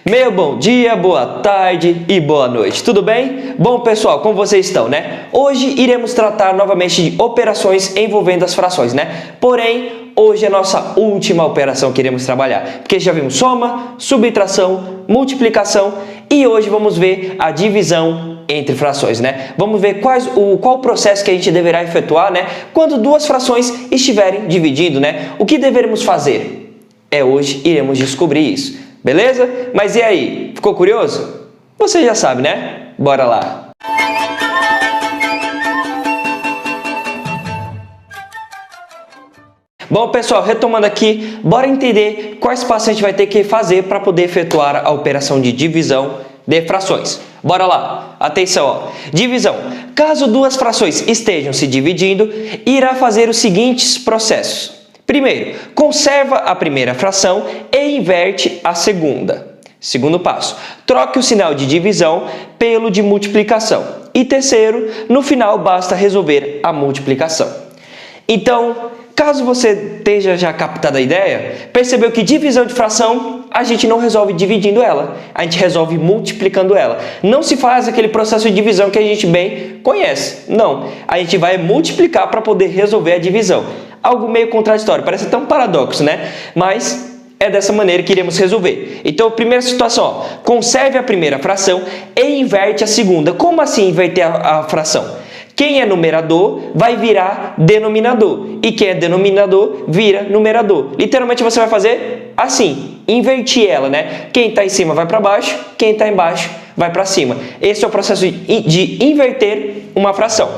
Meu bom dia, boa tarde e boa noite, tudo bem? Bom pessoal, como vocês estão, né? Hoje iremos tratar novamente de operações envolvendo as frações, né? Porém, hoje é a nossa última operação que iremos trabalhar, porque já vimos soma, subtração, multiplicação e hoje vamos ver a divisão entre frações, né? Vamos ver qual o processo que a gente deverá efetuar, né? Quando duas frações estiverem dividindo, né? O que deveremos fazer? Hoje iremos descobrir isso. Beleza? Mas e aí? Ficou curioso? Você já sabe, né? Bora lá! Bom, pessoal, retomando aqui, bora entender quais passos a gente vai ter que fazer para poder efetuar a operação de divisão de frações. Bora lá! Atenção, ó. Divisão. Caso duas frações estejam se dividindo, irá fazer os seguintes processos. Primeiro, conserva a primeira fração e inverte a segunda. Segundo passo, troque o sinal de divisão pelo de multiplicação. E terceiro, no final basta resolver a multiplicação. Então, caso você esteja já captado a ideia, percebeu que divisão de fração a gente não resolve dividindo ela, a gente resolve multiplicando ela. Não se faz aquele processo de divisão que a gente bem conhece. Não, a gente vai multiplicar para poder resolver a divisão. Algo meio contraditório, parece até um paradoxo, né? Mas é dessa maneira que iremos resolver. Então, primeira situação, ó, conserve a primeira fração e inverte a segunda. Como assim inverter a fração? Quem é numerador vai virar denominador e quem é denominador vira numerador. Literalmente você vai fazer assim, invertir ela, né? Quem está em cima vai para baixo, quem está embaixo vai para cima. Esse é o processo de inverter uma fração.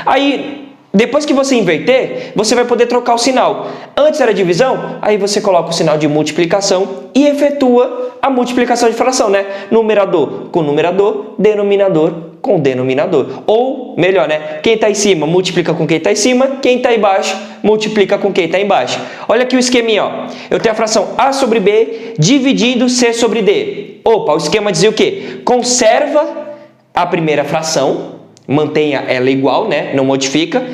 Aí, depois que você inverter, você vai poder trocar o sinal. Antes era divisão, aí você coloca o sinal de multiplicação e efetua a multiplicação de fração, né? Numerador com numerador, denominador com denominador. Ou, melhor, né? Quem está em cima multiplica com quem está em cima, quem está embaixo multiplica com quem está embaixo. Olha aqui o esqueminha, ó. Eu tenho a fração A sobre B dividindo C sobre D. Opa, o esquema dizia o quê? Conserva a primeira fração, mantenha ela igual, né? Não modifica.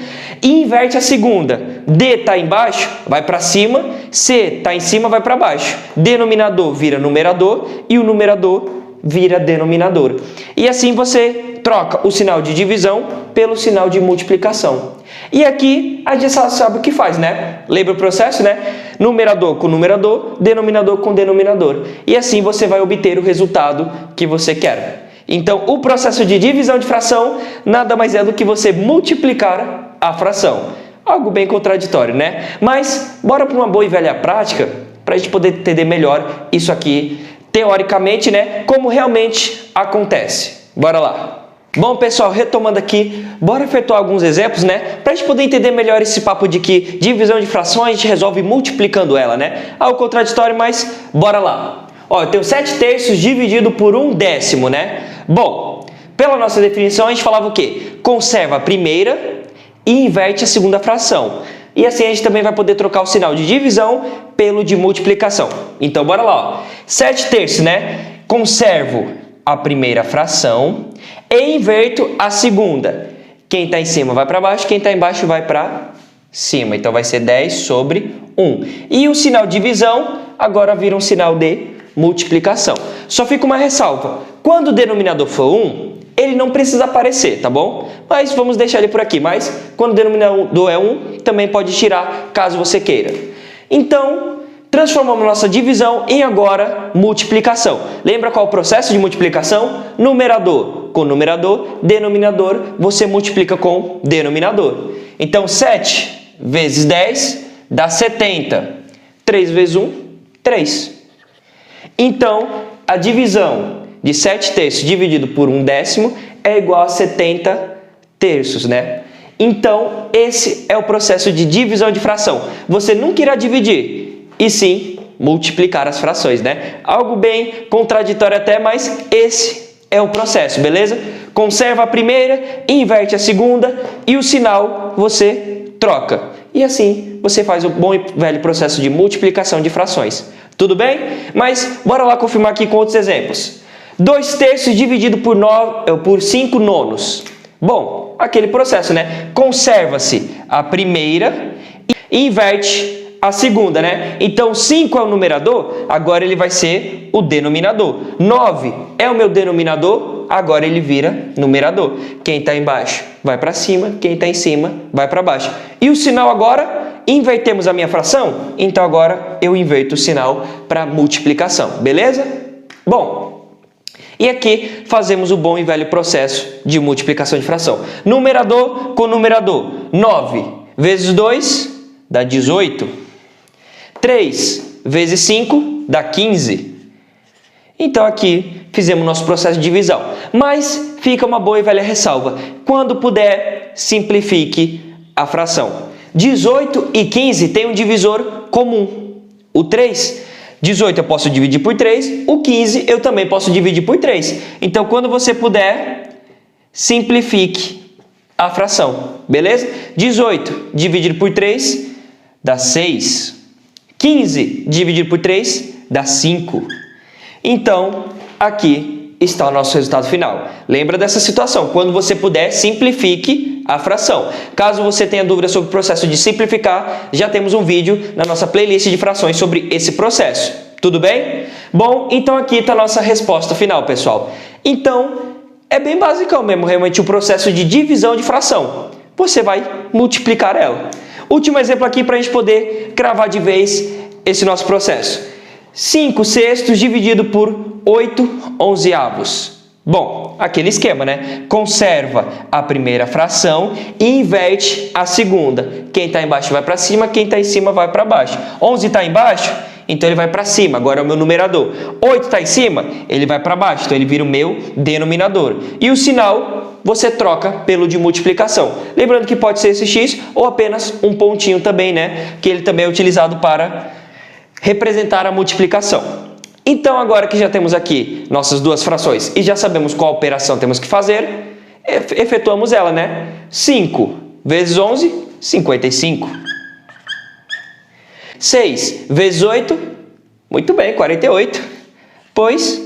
E inverte a segunda. D está embaixo, vai para cima. C está em cima, vai para baixo. Denominador vira numerador e o numerador vira denominador. E assim você troca o sinal de divisão pelo sinal de multiplicação. E aqui a gente sabe o que faz, né? Lembra o processo, né? Numerador com numerador, denominador com denominador. E assim você vai obter o resultado que você quer. Então, o processo de divisão de fração nada mais é do que você multiplicar a fração. Algo bem contraditório, né? Mas, bora para uma boa e velha prática para a gente poder entender melhor isso aqui, teoricamente, né? Como realmente acontece. Bora lá! Bom, pessoal, retomando aqui, bora efetuar alguns exemplos, né? Para a gente poder entender melhor esse papo de que divisão de frações a gente resolve multiplicando ela, né? Algo contraditório, mas bora lá! Ó, eu tenho 7/3 dividido por 1/10, né? Bom, pela nossa definição a gente falava o quê? Conserva a primeira e inverte a segunda fração. E assim a gente também vai poder trocar o sinal de divisão pelo de multiplicação. Então, bora lá, ó. 7/3, né? Conservo a primeira fração e inverto a segunda. Quem está em cima vai para baixo, quem está embaixo vai para cima. Então, vai ser 10 sobre 1. E o sinal de divisão agora vira um sinal de multiplicação. Só fica uma ressalva. Quando o denominador for 1, ele não precisa aparecer, tá bom? Mas vamos deixar ele por aqui. Mas quando o denominador é 1, também pode tirar, caso você queira. Então, transformamos nossa divisão em agora multiplicação. Lembra qual é o processo de multiplicação? Numerador com numerador, denominador, você multiplica com denominador. Então, 7 vezes 10 dá 70. 3 vezes 1, 3. Então, a divisão de 7/3 dividido por 1/10 é igual a 70/3, né? Então, esse é o processo de divisão de fração. Você nunca irá dividir, e sim multiplicar as frações, né? Algo bem contraditório até, mas esse é o processo, beleza? Conserva a primeira, inverte a segunda e o sinal você troca. E assim você faz o bom e velho processo de multiplicação de frações. Tudo bem? Mas bora lá confirmar aqui com outros exemplos. 2/3 dividido por 5 nonos. Bom, aquele processo, né? Conserva-se a primeira e inverte a segunda, né? Então, 5 é o numerador, agora ele vai ser o denominador. 9 é o meu denominador, agora ele vira numerador. Quem está embaixo vai para cima, quem está em cima vai para baixo. E o sinal agora, invertemos a minha fração? Então, agora eu inverto o sinal para multiplicação, beleza? Bom, e aqui fazemos o bom e velho processo de multiplicação de fração. Numerador com numerador. 9 vezes 2 dá 18. 3 vezes 5 dá 15. Então aqui fizemos nosso processo de divisão. Mas fica uma boa e velha ressalva. Quando puder, simplifique a fração. 18 e 15 tem um divisor comum, o 3. 18 eu posso dividir por 3, o 15 eu também posso dividir por 3. Então, quando você puder, simplifique a fração, beleza? 18 dividido por 3 dá 6. 15 dividido por 3 dá 5. Então, aqui está o nosso resultado final. Lembra dessa situação. Quando você puder, simplifique a fração. Caso você tenha dúvida sobre o processo de simplificar, já temos um vídeo na nossa playlist de frações sobre esse processo. Tudo bem? Bom, então aqui está a nossa resposta final, pessoal. Então, é bem basicão mesmo, realmente, o processo de divisão de fração. Você vai multiplicar ela. Último exemplo aqui para a gente poder cravar de vez esse nosso processo. 5 sextos dividido por 8 onzeavos. Bom, aquele esquema, né? Conserva a primeira fração e inverte a segunda. Quem está embaixo vai para cima, quem está em cima vai para baixo. 11 está embaixo, então ele vai para cima, agora é o meu numerador. 8 está em cima, ele vai para baixo, então ele vira o meu denominador. E o sinal você troca pelo de multiplicação. Lembrando que pode ser esse x ou apenas um pontinho também, né? Que ele também é utilizado para representar a multiplicação. Então, agora que já temos aqui nossas duas frações e já sabemos qual operação temos que fazer, efetuamos ela, né? 5 vezes 11, 55. 6 vezes 8, muito bem, 48. Pois,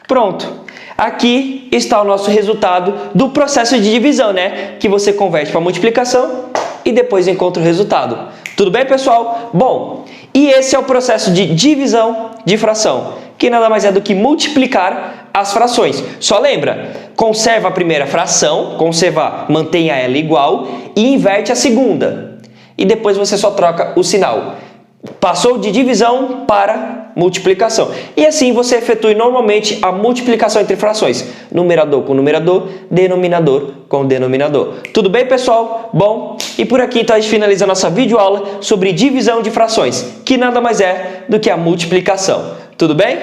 pronto. Aqui está o nosso resultado do processo de divisão, né? Que você converte para multiplicação e depois encontra o resultado. Tudo bem, pessoal? Bom, e esse é o processo de divisão de fração, que nada mais é do que multiplicar as frações. Só lembra, conserva a primeira fração, conservar, mantenha ela igual e inverte a segunda. E depois você só troca o sinal. Passou de divisão para multiplicação. E assim você efetue normalmente a multiplicação entre frações. Numerador com numerador, denominador com denominador. Tudo bem, pessoal? Bom, e por aqui então a gente finaliza a nossa videoaula sobre divisão de frações, que nada mais é do que a multiplicação. Tudo bem?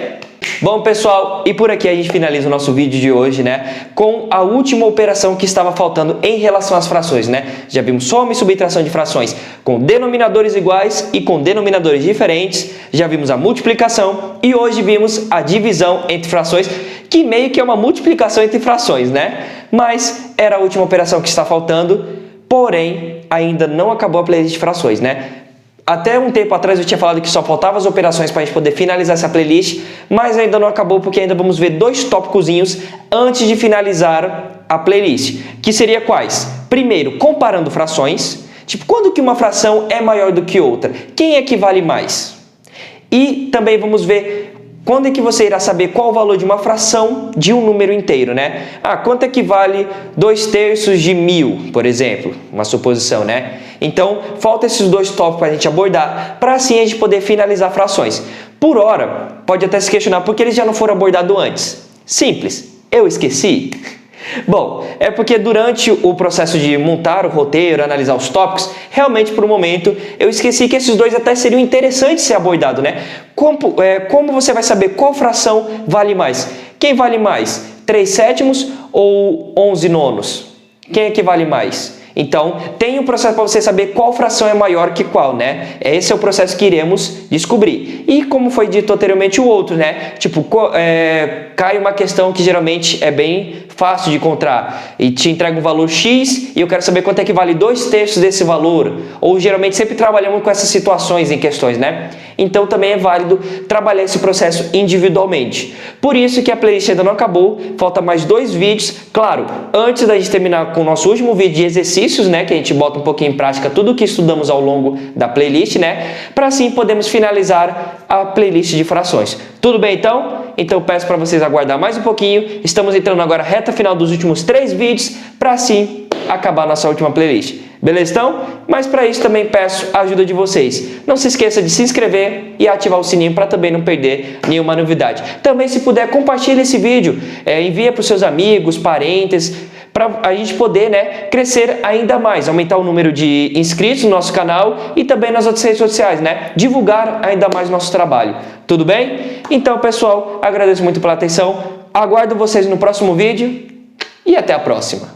Bom, pessoal, e por aqui a gente finaliza o nosso vídeo de hoje, né, com a última operação que estava faltando em relação às frações, né? Já vimos soma e subtração de frações com denominadores iguais e com denominadores diferentes, já vimos a multiplicação e hoje vimos a divisão entre frações, que meio que é uma multiplicação entre frações, né? Mas era a última operação que está faltando, porém, ainda não acabou a playlist de frações, né? Até um tempo atrás eu tinha falado que só faltavam as operações para a gente poder finalizar essa playlist, mas ainda não acabou porque ainda vamos ver 2 tópicozinhos antes de finalizar a playlist, que seria quais? Primeiro, comparando frações, tipo, quando que uma fração é maior do que outra? Quem é que vale mais? E também vamos ver quando é que você irá saber qual o valor de uma fração de um número inteiro, né? Ah, quanto é que vale 2/3 de 1000, por exemplo? Uma suposição, né? Então, falta esses 2 tópicos para a gente abordar, para assim a gente poder finalizar frações. Por hora, pode até se questionar por que eles já não foram abordados antes. Simples, eu esqueci. Bom, é porque durante o processo de montar o roteiro, analisar os tópicos, realmente por um momento eu esqueci que esses 2 até seriam interessantes ser abordados, né? Como você vai saber qual fração vale mais? Quem vale mais? 3/7 ou 11/9? Quem é que vale mais? Então, tem um processo para você saber qual fração é maior que qual, né? Esse é o processo que iremos descobrir. E como foi dito anteriormente o outro, né? Tipo, cai uma questão que geralmente é bem fácil de encontrar e te entrega um valor X e eu quero saber quanto é que vale 2/3 desse valor. Ou geralmente sempre trabalhamos com essas situações em questões, né? Então também é válido trabalhar esse processo individualmente. Por isso que a playlist ainda não acabou, falta mais 2 vídeos. Claro, antes da gente terminar com o nosso último vídeo de exercícios, né, que a gente bota um pouquinho em prática tudo o que estudamos ao longo da playlist, né, para assim podermos finalizar a playlist de frações. Tudo bem então? Então eu peço para vocês aguardar mais um pouquinho. Estamos entrando agora na reta final dos últimos 3 vídeos para assim acabar nossa última playlist. Beleza então? Mas para isso também peço a ajuda de vocês. Não se esqueça de se inscrever e ativar o sininho para também não perder nenhuma novidade. Também, se puder, compartilhe esse vídeo, envia para os seus amigos, parentes, para a gente poder, né, crescer ainda mais, aumentar o número de inscritos no nosso canal e também nas outras redes sociais, né? Divulgar ainda mais nosso trabalho. Tudo bem? Então, pessoal, agradeço muito pela atenção. Aguardo vocês no próximo vídeo e até a próxima.